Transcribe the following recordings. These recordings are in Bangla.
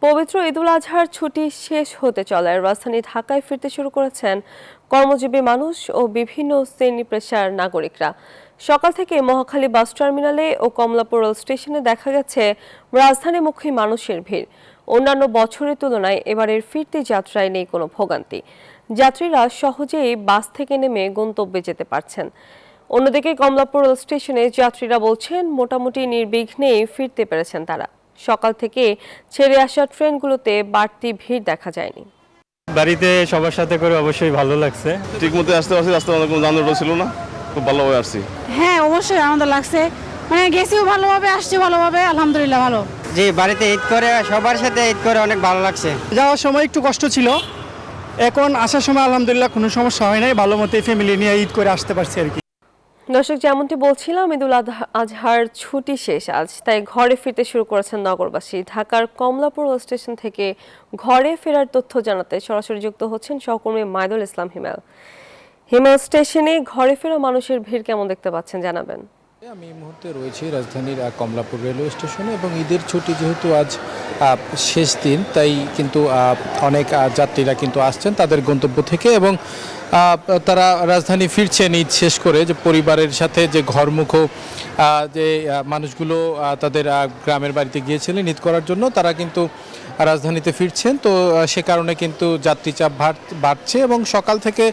পবিত্র ঈদুল আজহার ছুটি শেষ হতে চলায় রাজধানী ঢাকায় ফিরতে শুরু করেছেন কর্মজীবী মানুষ ও বিভিন্ন শ্রেণী পেশার নাগরিকরা। সকাল থেকে মহাখালী বাস টার্মিনালে ও কমলাপুর রেল স্টেশনে দেখা গেছে রাজধানীমুখী মানুষের ভিড়। অন্যান্য বছরের তুলনায় এবারের ফিরতি যাত্রায় নেই কোনো ভোগান্তি। যাত্রীরা সহজেই বাস থেকে নেমে গন্তব্যে যেতে পারছেন। অন্যদিকে কমলাপুর রেল স্টেশনে যাত্রীরা বলছেন মোটামুটি নির্বিঘ্নেই ফিরতে পেরেছেন তারা। সকাল থেকে ছেড়ে আসা ট্রেনগুলোতে বাড়তি ভিড় দেখা যায়নি। বাড়িতে সবার সাথে করে অবশ্যই ভালো লাগছে। ঠিক মতো আসতে পারছি, রাস্তায় অনেক কোনো যানজট ছিল না, খুব ভালোভাবে আসছি। হ্যাঁ, অবশ্যই আনন্দ লাগছে, মানে গেছিও ভালোভাবে, আসছে ভালোভাবে, আলহামদুলিল্লাহ ভালো। যে বাড়িতে ঈদ করে সবার সাথে ঈদ করে অনেক ভালো লাগছে। যাওয়ার সময় একটু কষ্ট ছিল, এখন আসার সময় আলহামদুলিল্লাহ কোনো সমস্যা হয় নাই, ভালো মতো ফ্যামিলি নিয়ে ঈদ করে আসতে পারছি আর কি। দর্শক, যেমনটি বলছিলাম, ঈদুল আজহার ছুটি শেষ আজ, তাই ঘরে ফিরতে শুরু করেছেন নগরবাসী। ঢাকার কমলাপুর রেল স্টেশন থেকে ঘরে ফেরার তথ্য জানাতে সরাসরি যুক্ত হচ্ছেন সহকর্মী মাইদুল ইসলাম হিমেল। হিমেল, স্টেশনে ঘরে ফেরা মানুষের ভিড় কেমন দেখতে পাচ্ছেন, জানাবেন। আমি এই মুহূর্তে রয়েছি রাজধানীর কমলাপুর রেলওয়ে স্টেশনে এবং ঈদের ছুটি যেহেতু আজ শেষ দিন, তাই কিন্তু অনেক যাত্রীরা কিন্তু আসছেন তাদের গন্তব্য থেকে এবং তারা রাজধানী ফিরছেন ঈদ শেষ করে, যে পরিবারের সাথে যে ঘরমুখ যে মানুষগুলো তাদের গ্রামের বাড়িতে গিয়েছিলেন ঈদ করার জন্য, তারা কিন্তু রাজধানীতে ফিরছেন। তো সে কারণে কিন্তু যাত্রী চাপ বাড়ছে এবং সকাল থেকে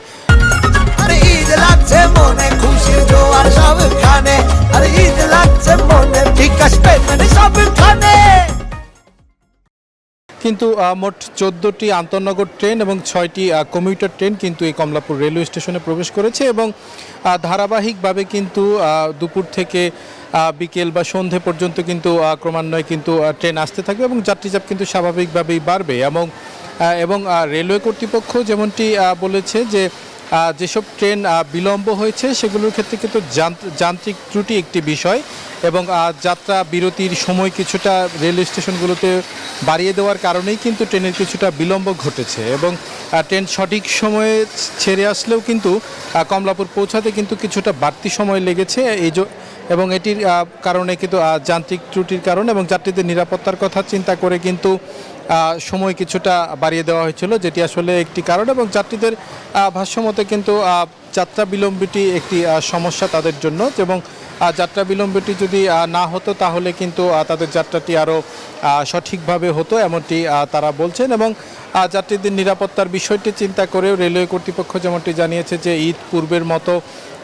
ঈদ লাগছে মনে, খুশির জোয়ার সবখানে, আরে ঈদ লাগছে মনে, বিকাশ পেমেন্ট সবখানে। কিন্তু মোট 14টি আন্তনগর ট্রেন এবং 6টি কমিউটার ট্রেন কিন্তু এই কমলাপুর রেলওয়ে স্টেশনে প্রবেশ করেছে এবং ধারাবাহিকভাবে কিন্তু দুপুর থেকে বিকেল বা সন্ধে পর্যন্ত কিন্তু ক্রমান্বয়ে কিন্তু ট্রেন আসতে থাকবে এবং যাত্রীচাপ কিন্তু স্বাভাবিকভাবেই বাড়বে এবং রেলওয়ে কর্তৃপক্ষ যেমনটি বলেছে যে যেসব ট্রেন বিলম্ব হয়েছে সেগুলোর ক্ষেত্রে কিন্তু যান্ত্রিক ত্রুটি একটি বিষয় এবং যাত্রা বিরতির সময় কিছুটা রেল স্টেশনগুলোতে বাড়িয়ে দেওয়ার কারণেই কিন্তু ট্রেনের কিছুটা বিলম্ব ঘটেছে এবং ট্রেন সঠিক সময়ে ছেড়ে আসলেও কিন্তু কমলাপুর পৌঁছাতে কিন্তু কিছুটা বাড়তি সময় লেগেছে এবং এটির কারণে কিন্তু যান্ত্রিক ত্রুটির কারণে এবং যাত্রীদের নিরাপত্তার কথা চিন্তা করে কিন্তু সময় কিছুটা বাড়িয়ে দেওয়া হয়েছিল, যেটি আসলে একটি কারণ এবং যাত্রীদের ভাষ্যমতে কিন্তু যাত্রা বিলম্বটি একটি সমস্যা তাদের জন্য এবং যাত্রা বিলম্বটি যদি না হতো তাহলে কিন্তু তাদের যাত্রাটি আরও সঠিকভাবে হতো, এমনটি তারা বলছেন এবং যাত্রীদের নিরাপত্তার বিষয়টি চিন্তা করেও রেলওয়ে কর্তৃপক্ষ যেমনটি জানিয়েছে যে ঈদ পূর্বের মতো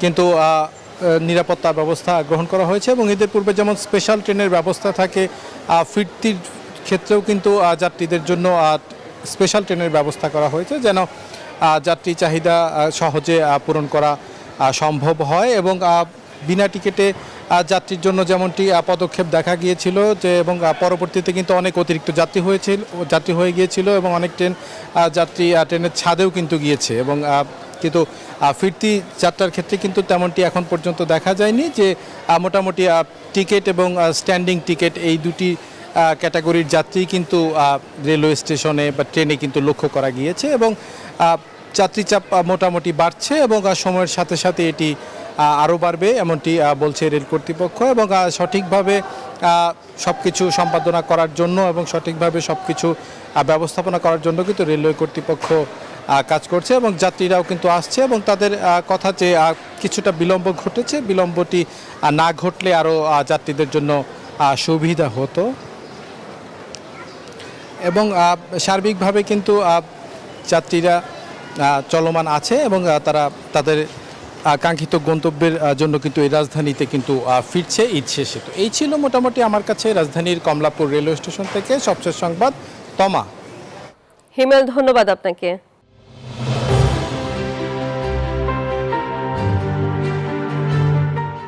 কিন্তু নিরাপত্তা ব্যবস্থা গ্রহণ করা হয়েছে এবং ঈদের পূর্বে যেমন স্পেশাল ট্রেনের ব্যবস্থা থাকে, ফিরতির ক্ষেত্রেও কিন্তু যাত্রীদের জন্য স্পেশাল ট্রেনের ব্যবস্থা করা হয়েছে যেন যাত্রী চাহিদা সহজে পূরণ করা সম্ভব হয় এবং বিনা টিকিটে যাত্রীর জন্য যেমনটি পদক্ষেপ দেখা গিয়েছিল যে এবং পরবর্তীতে কিন্তু অনেক অতিরিক্ত যাত্রী হয়ে গিয়েছিল এবং অনেক যাত্রী ট্রেনের ছাদেও কিন্তু গিয়েছে এবং কিন্তু ফিরতি যাত্রার ক্ষেত্রে কিন্তু তেমনটি এখন পর্যন্ত দেখা যায়নি, যে মোটামুটি টিকিট এবং স্ট্যান্ডিং টিকিট এই দুটি ক্যাটাগরির যাত্রী কিন্তু রেলওয়ে স্টেশনে বা ট্রেনে কিন্তু লক্ষ্য করা গিয়েছে এবং যাত্রী চাপ মোটামুটি বাড়ছে এবং সময়ের সাথে সাথে এটি আরও বাড়বে এমনটি বলছে রেল কর্তৃপক্ষ এবং সঠিকভাবে সব কিছু সম্পাদনা করার জন্য এবং সঠিকভাবে সব কিছু ব্যবস্থাপনা করার জন্য কিন্তু রেলওয়ে কর্তৃপক্ষ কাজ করছে এবং যাত্রীরাও কিন্তু আসছে এবং তাদের কথা যে কিছুটা বিলম্ব ঘটেছে, বিলম্বটি না ঘটলে আরও যাত্রীদের জন্য সুবিধা হতো এবং সার্বিকভাবে কিন্তু যাত্রীরা চলমান আছে এবং তারা তাদের কাঙ্ক্ষিত গন্তব্যের জন্য কিন্তু এই রাজধানীতে কিন্তু ফিরছে ঈদ শেষে। তো এই ছিল মোটামুটি আমার কাছে রাজধানীর কমলাপুর রেলওয়ে স্টেশন থেকে সবশেষ সংবাদ। তমা। হিমেল, ধন্যবাদ আপনাকে।